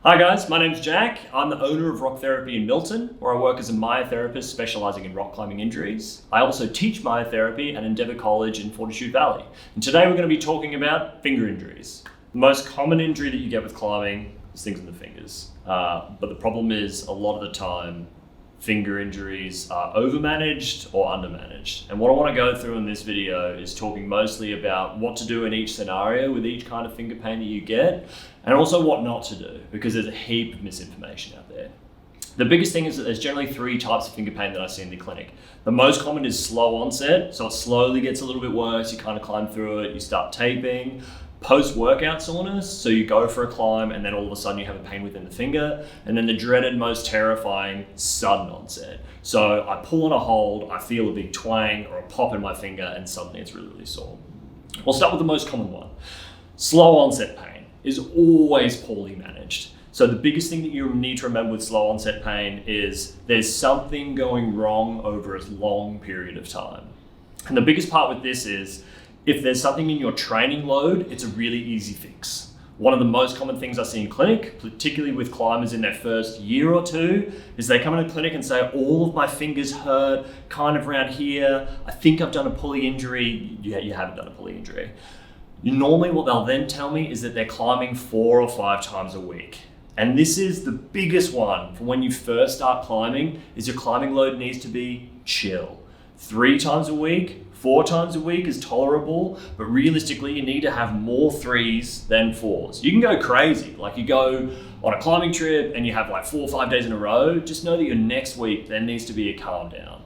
Hi guys, my name's Jack. I'm the owner of Rocktherapy in Milton, where I work as a myotherapist specialising in rock climbing injuries. I also teach myotherapy at Endeavour College in Fortitude Valley. And today we're going to be talking about finger injuries. The most common injury that you get with climbing is things in the fingers. But the problem is a lot of the time finger injuries are overmanaged or undermanaged. And what I want to go through in this video is talking mostly about what to do in each scenario with each kind of finger pain that you get, and also what not to do, because there's a heap of misinformation out there. The biggest thing is that there's generally three types of finger pain that I see in the clinic. The most common is slow onset, so it slowly gets a little bit worse, you kind of climb through it, you start taping. Post-workout soreness, so you go for a climb and then all of a sudden you have a pain within the finger. And then the dreaded, most terrifying, sudden onset. So I pull on a hold, I feel a big twang or a pop in my finger, and suddenly it's really, really sore. We'll start with the most common one. Slow onset pain is always poorly managed. So the biggest thing that you need to remember with slow onset pain is there's something going wrong over a long period of time. And the biggest part with this is, if there's something in your training load, it's a really easy fix. One of the most common things I see in clinic, particularly with climbers in their first year or two, is they come into clinic and say, all of my fingers hurt, kind of around here. I think I've done a pulley injury. Yeah, you haven't done a pulley injury. Normally what they'll then tell me is that they're climbing 4 or 5 times a week. And this is the biggest one for when you first start climbing, is your climbing load needs to be chill. 3 times a week, 4 times a week is tolerable, but realistically you need to have more 3s than 4s. You can go crazy, like you go on a climbing trip and you have like 4 or 5 days in a row, just know that your next week there needs to be a calm down.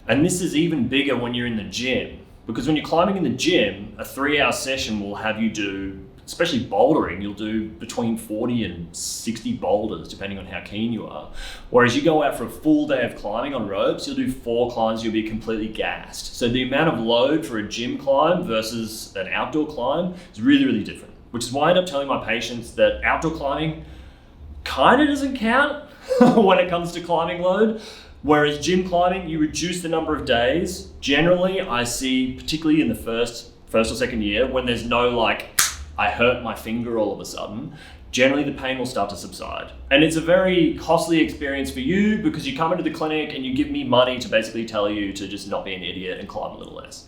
And this is even bigger when you're in the gym, because when you're climbing in the gym, a 3-hour session will have you do, especially bouldering, you'll do between 40 and 60 boulders, depending on how keen you are. Whereas you go out for a full day of climbing on ropes, you'll do 4 climbs, you'll be completely gassed. So the amount of load for a gym climb versus an outdoor climb is really, really different. Which is why I end up telling my patients that outdoor climbing kind of doesn't count when it comes to climbing load. Whereas gym climbing, you reduce the number of days. Generally, I see, particularly in the first or second year, when there's no like, I hurt my finger all of a sudden, generally the pain will start to subside. And it's a very costly experience for you because you come into the clinic and you give me money to basically tell you to just not be an idiot and climb a little less.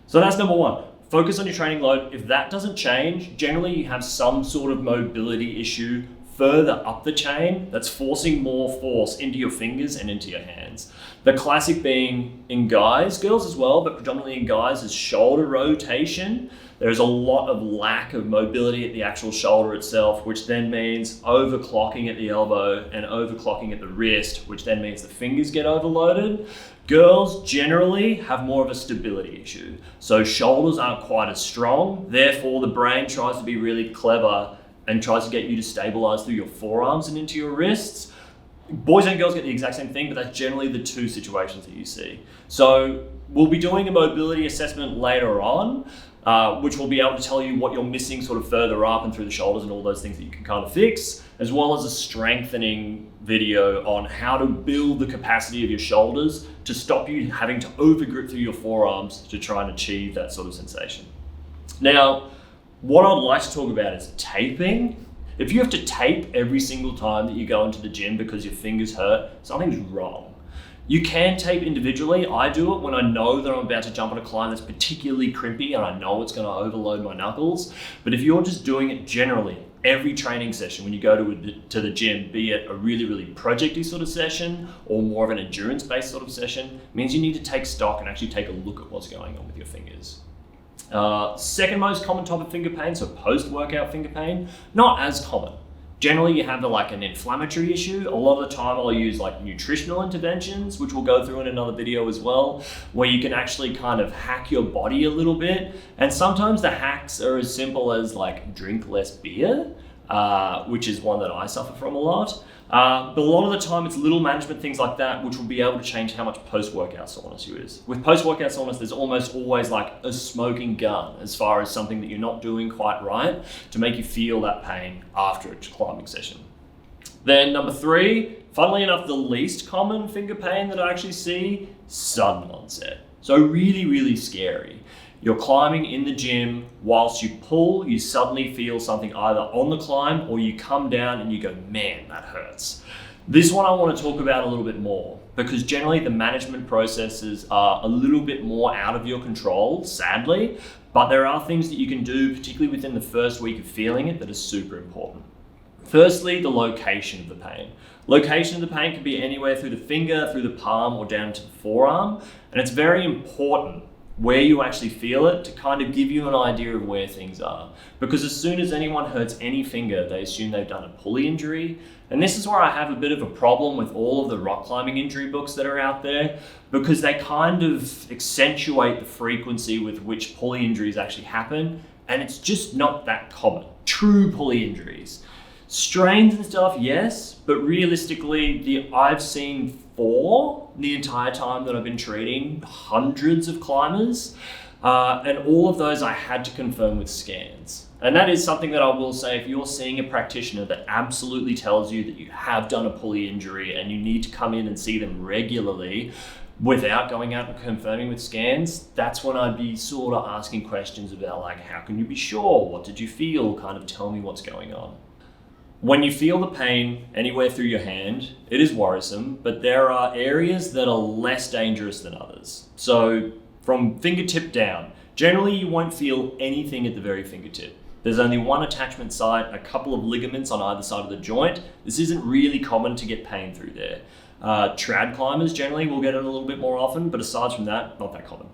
So that's number one. Focus on your training load. If that doesn't change, generally you have some sort of mobility issue further up the chain that's forcing more force into your fingers and into your hands. The classic being in guys, girls as well, but predominantly in guys, is shoulder rotation. There's a lot of lack of mobility at the actual shoulder itself, which then means overclocking at the elbow and overclocking at the wrist, which then means the fingers get overloaded. Girls generally have more of a stability issue. So shoulders aren't quite as strong, therefore the brain tries to be really clever and tries to get you to stabilize through your forearms and into your wrists. Boys and girls get the exact same thing, but that's generally the 2 situations that you see. So we'll be doing a mobility assessment later on, which will be able to tell you what you're missing sort of further up and through the shoulders and all those things that you can kind of fix, as well as a strengthening video on how to build the capacity of your shoulders to stop you having to overgrip through your forearms to try and achieve that sort of sensation. Now, what I'd like to talk about is taping. If you have to tape every single time that you go into the gym because your fingers hurt, something's wrong. You can tape individually. I do it when I know that I'm about to jump on a climb that's particularly crimpy and I know it's going to overload my knuckles. But if you're just doing it generally, every training session when you go to the gym, be it a really, really projecty sort of session or more of an endurance-based sort of session, means you need to take stock and actually take a look at what's going on with your fingers. Second most common type of finger pain, so post-workout finger pain, not as common. Generally you have like an inflammatory issue. A lot of the time I'll use like nutritional interventions, which we'll go through in another video as well, where you can actually kind of hack your body a little bit. And sometimes the hacks are as simple as like drink less beer, which is one that I suffer from a lot. But a lot of the time it's little management things like that which will be able to change how much post-workout soreness you is. With post-workout soreness, there's almost always like a smoking gun as far as something that you're not doing quite right to make you feel that pain after a climbing session. Then number 3, funnily enough, the least common finger pain that I actually see, sudden onset. So really, really scary. You're climbing in the gym, whilst you pull, you suddenly feel something either on the climb or you come down and you go, man, that hurts. This one I want to talk about a little bit more because generally the management processes are a little bit more out of your control, sadly, but there are things that you can do, particularly within the first week of feeling it, that is super important. Firstly, the location of the pain. Location of the pain can be anywhere through the finger, through the palm, or down to the forearm, and it's very important where you actually feel it to kind of give you an idea of where things are. Because as soon as anyone hurts any finger, they assume they've done a pulley injury. And this is where I have a bit of a problem with all of the rock climbing injury books that are out there, because they kind of accentuate the frequency with which pulley injuries actually happen, and it's just not that common. True pulley injuries. Strains and stuff, yes, but realistically, I've seen 4 the entire time that I've been treating hundreds of climbers, and all of those I had to confirm with scans. And that is something that I will say, if you're seeing a practitioner that absolutely tells you that you have done a pulley injury and you need to come in and see them regularly without going out and confirming with scans, that's when I'd be sort of asking questions about like, how can you be sure? What did you feel? Kind of tell me what's going on. When you feel the pain anywhere through your hand, it is worrisome, but there are areas that are less dangerous than others. So from fingertip down, generally you won't feel anything at the very fingertip. There's only one attachment site, a couple of ligaments on either side of the joint. This isn't really common to get pain through there. Trad climbers generally will get it a little bit more often, but aside from that, not that common.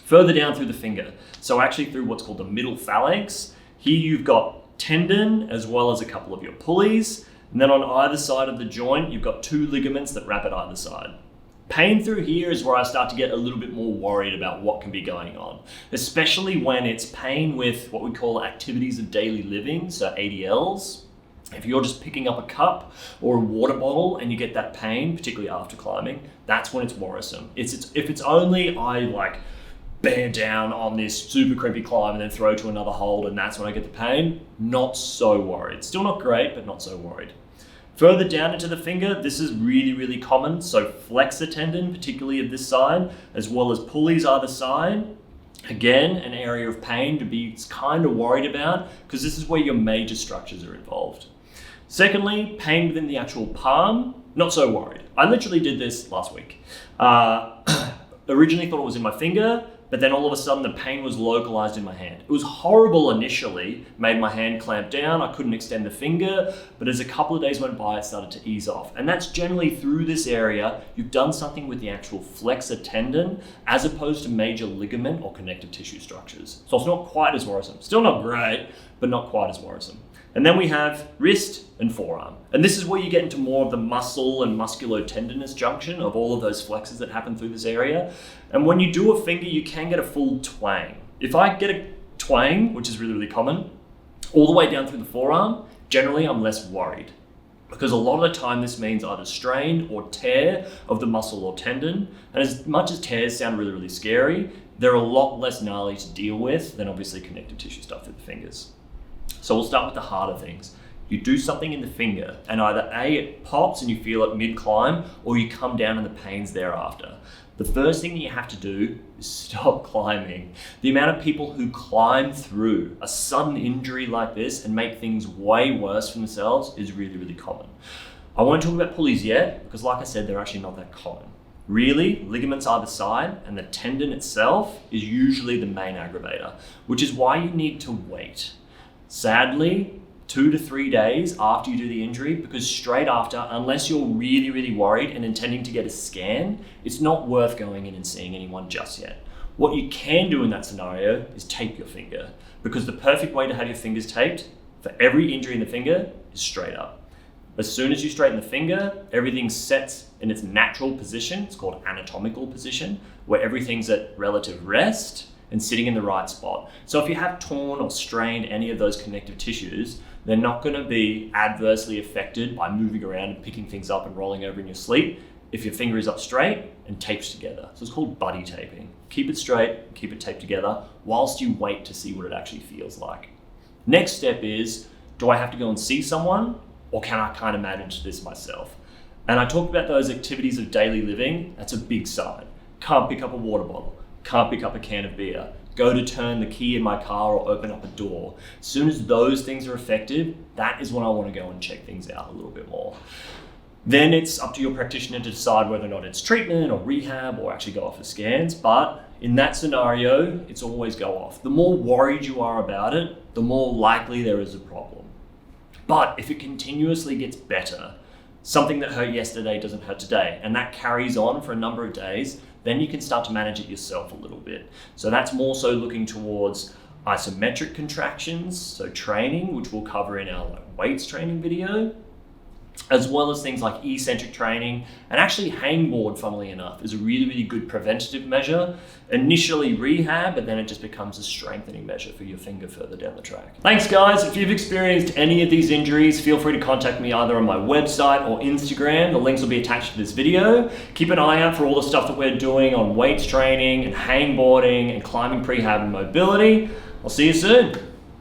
Further down through the finger, so actually through what's called the middle phalanx, here you've got tendon as well as a couple of your pulleys, and then on either side of the joint you've got 2 ligaments that wrap at either side. Pain through here is where I start to get a little bit more worried about what can be going on, especially when it's pain with what we call activities of daily living, so ADLs. If you're just picking up a cup or a water bottle and you get that pain, particularly after climbing, that's when it's worrisome. If it's only I like bear down on this super crimpy climb and then throw to another hold and that's when I get the pain, not so worried. Still not great, but not so worried. Further down into the finger, this is really, really common. So flexor tendon, particularly of this side, as well as pulleys either side. Again, an area of pain to be kind of worried about because this is where your major structures are involved. Secondly, pain within the actual palm, not so worried. I literally did this last week. Originally thought it was in my finger, but then all of a sudden the pain was localized in my hand. It was horrible initially, made my hand clamp down, I couldn't extend the finger, but as a couple of days went by, it started to ease off. And that's generally through this area, you've done something with the actual flexor tendon, as opposed to major ligament or connective tissue structures. So it's not quite as worrisome. Still not great, but not quite as worrisome. And then we have wrist and forearm. And this is where you get into more of the muscle and musculotendinous junction of all of those flexors that happen through this area. And when you do a finger, you can get a full twang. If I get a twang, which is really, really common, all the way down through the forearm, generally I'm less worried. Because a lot of the time this means either strain or tear of the muscle or tendon. And as much as tears sound really, really scary, they're a lot less gnarly to deal with than obviously connective tissue stuff through the fingers. So we'll start with the harder things. You do something in the finger and either A, it pops and you feel it mid-climb, or you come down and the pain's thereafter. The first thing that you have to do is stop climbing. The amount of people who climb through a sudden injury like this and make things way worse for themselves is really, really common. I won't talk about pulleys yet, because like I said, they're actually not that common. Really, ligaments either side and the tendon itself is usually the main aggravator, which is why you need to wait. Sadly, 2 to 3 days after you do the injury, because straight after, unless you're really, really worried and intending to get a scan, it's not worth going in and seeing anyone just yet. What you can do in that scenario is tape your finger, because the perfect way to have your fingers taped for every injury in the finger is straight up. As soon as you straighten the finger, everything sets in its natural position. It's called anatomical position, where everything's at relative rest and sitting in the right spot. So if you have torn or strained any of those connective tissues, they're not going to be adversely affected by moving around and picking things up and rolling over in your sleep if your finger is up straight and taped together. So it's called buddy taping. Keep it straight, keep it taped together whilst you wait to see what it actually feels like. Next step is, do I have to go and see someone, or can I kind of manage this myself? And I talked about those activities of daily living. That's a big sign. Can't pick up a water bottle. Can't pick up a can of beer, go to turn the key in my car or open up a door. As soon as those things are effective, that is when I want to go and check things out a little bit more. Then it's up to your practitioner to decide whether or not it's treatment or rehab or actually go off for scans. But in that scenario, it's always go off. The more worried you are about it, the more likely there is a problem. But if it continuously gets better, something that hurt yesterday doesn't hurt today, and that carries on for a number of days, then you can start to manage it yourself a little bit. So that's more so looking towards isometric contractions, so training, which we'll cover in our weights training video, as well as things like eccentric training. And actually hangboard, funnily enough, is a really, really good preventative measure. Initially rehab, but then it just becomes a strengthening measure for your finger further down the track. Thanks guys. If you've experienced any of these injuries, feel free to contact me either on my website or Instagram. The links will be attached to this video. Keep an eye out for all the stuff that we're doing on weights training and hangboarding and climbing prehab and mobility. I'll see you soon.